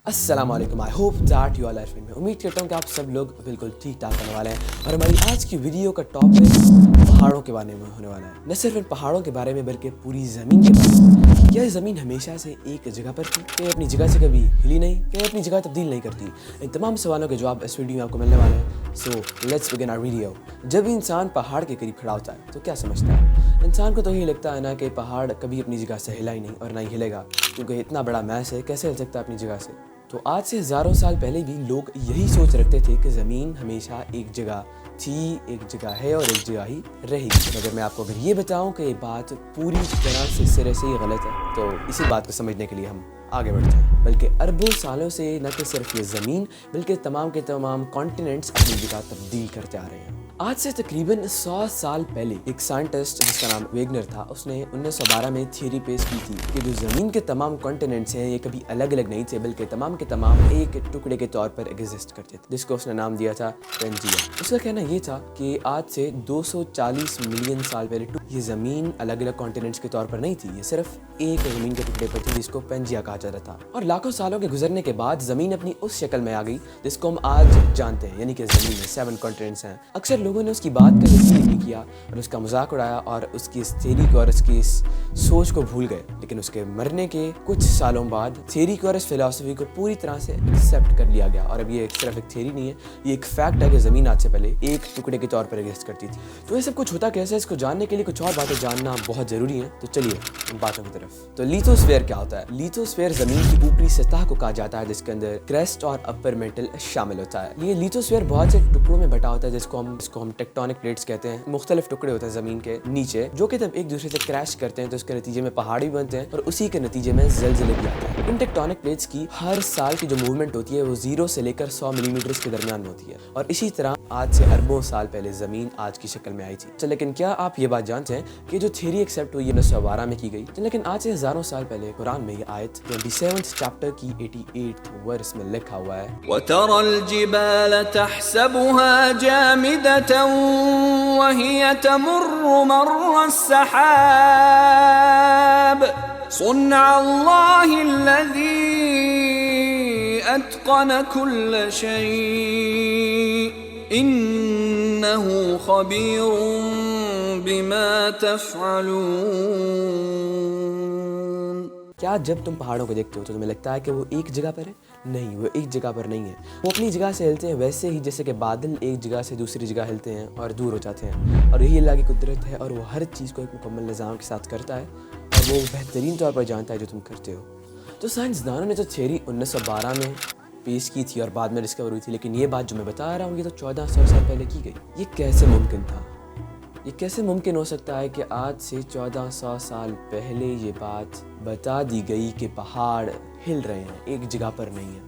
अस्सलाम वालेकुम। I hope that you our life में उम्मीद करता हूँ कि आप सब लोग बिल्कुल ठीक ठाक होने वाले हैं। और हमारी आज की वीडियो का टॉपिक पहाड़ों के बारे में होने वाला है। न सिर्फ इन पहाड़ों के बारे में बल्कि पूरी ज़मीन के बारे में। क्या ज़मीन हमेशा से एक जगह पर थी? क्या अपनी जगह से कभी हिली नहीं? क्या अपनी जगह तब्दील नहीं करती? इन तमाम सवालों के जवाब इस वीडियो में आपको मिलने वाले हैं। So let's begin our video. जब भी इंसान पहाड़ के करीब खड़ा होता है तो क्या समझता है? इंसान को तो यही लगता है ना कि पहाड़ कभी अपनी जगह से हिला ही नहीं और ना ही हिलेगा, क्योंकि इतना बड़ा मैस है, कैसे हिल सकता है अपनी जगह से। तो आज से हज़ारों साल पहले भी लोग यही सोच रखते थे कि ज़मीन हमेशा एक जगह थी, एक जगह है और एक जगह ही रहेगी। मगर मैं आपको अगर ये बताऊं कि ये बात पूरी तरह से सिरे से ही गलत है, तो इसी बात को समझने के लिए हम आगे बढ़ते हैं। बल्कि अरबों सालों से न कि सिर्फ ये ज़मीन बल्कि तमाम के तमाम कॉन्टिनेंट्स अपनी जगह तब्दील करते आ रहे हैं। आज से तकरीबन 100 साल पहले एक साइंटिस्ट जिसका नाम वेगनर था, उसने 1912 में थियरी पेश की थी कि जो ज़मीन के तमाम कॉन्टिनेंट्स हैं ये कभी अलग अलग नहीं थे, बल्कि तमाम के तमाम एक टुकड़े के तौर पर एग्जिस्ट करते थे, जिसको उसने नाम दिया था पेंजिया। उसका कहना ये था कि आज से 240 मिलियन साल पहले ये ज़मीन अलग अलग कॉन्टिनेंट्स के तौर पर नहीं थी, ये सिर्फ एक ज़मीन के टुकड़े पर थी जिसको पेंजिया कहा जाता था। और लाखों सालों के गुजरने के बाद ज़मीन अपनी उस शक्ल में आ गई जिसको हम आज जानते हैं, यानी कि ज़मीन में 7 कॉन्टिनेंट्स हैं। अक्सर लोगों ने उसकी बात का यकीन नहीं किया और उसका मजाक उड़ाया और उसकी इस थ्योरी को और उसकी इस सोच को भूल गए। लेकिन उसके मरने के कुछ सालों बाद थ्योरी को और इस फिलॉसफी को पूरी तरह से एक्सेप्ट कर लिया गया। और अब ये सिर्फ एक थ्योरी नहीं है, ये एक फैक्ट है कि ज़मीन आज से पहले एक टुकड़े के तौर पर एग्जिस्ट करती थी। तो ये सब कुछ होता कैसे है, इसको जानने के लिए कुछ और बातें जानना बहुत ज़रूरी है। तो चलिए इन बातों की तरफ। तो लिथोस्फीयर क्या होता है? लिथोस्फीयर ज़मीन की ऊपरी सतह को कहा जाता है जिसके अंदर क्रेस्ट और अपर मेंटल शामिल होता है। ये लिथोस्फीयर बहुत से टुकड़ों में बटा होता है जिसको हम टेक्टोनिक प्लेट्स कहते हैं। मुख्तलिफ टुकड़े होते हैं ज़मीन के नीचे जो कि जब एक दूसरे से क्रैश करते हैं तो उसके नतीजे में पहाड़ भी बनते हैं और उसी के नतीजे में ज़लज़ले भी आते हैं। इन टेक्टोनिक प्लेट्स की हर साल की जो मूवमेंट होती है वो 0 से लेकर 100 मिलीमीटर के दरमियान में होती है। और इसी तरह आज से अरबों साल पहले ज़मीन आज की शक्ल में आई थी। तो लेकिन क्या आप ये बात जानते हैं कि जो थ्योरी एक्सेप्ट हुई 1912 में की गई, लेकिन आज से हज़ारों साल पहले कुरान में ये आयत 27 चैप्टर की 88 वर्स में लिखा हुआ है, वतरल जिबाल तहसबुहा जामिदतन वहिय तमुर्रु मर्र सहाब सुन्नअल्लाहिल्लज़ी अत्क़न कुल्ल शै इन्नहु ख़बीरुम बिमा तफ़अलून। क्या जब तुम पहाड़ों को देखते हो तो तुम्हें लगता है कि वो एक जगह पर है? नहीं, वो एक जगह पर नहीं है। वो अपनी जगह से हिलते हैं, वैसे ही जैसे कि बादल एक जगह से दूसरी जगह हिलते हैं और दूर हो जाते हैं। और यही अल्लाह की कुदरत है और वो हर चीज़ को एक मुकम्मल निज़ाम के साथ करता है और वो बेहतरीन तौर पर जानता है जो तुम करते हो। तो साइंसदानों ने तो थ्योरी 1912 में पेश की थी और बाद में डिस्कवर हुई थी, लेकिन ये बात जो मैं बता रहा हूँ ये तो 1400 साल पहले की गई। ये कैसे मुमकिन था? ये कैसे मुमकिन हो सकता है कि आज से 1400 साल पहले ये बात बता दी गई कि पहाड़ हिल रहे हैं, एक जगह पर नहीं है?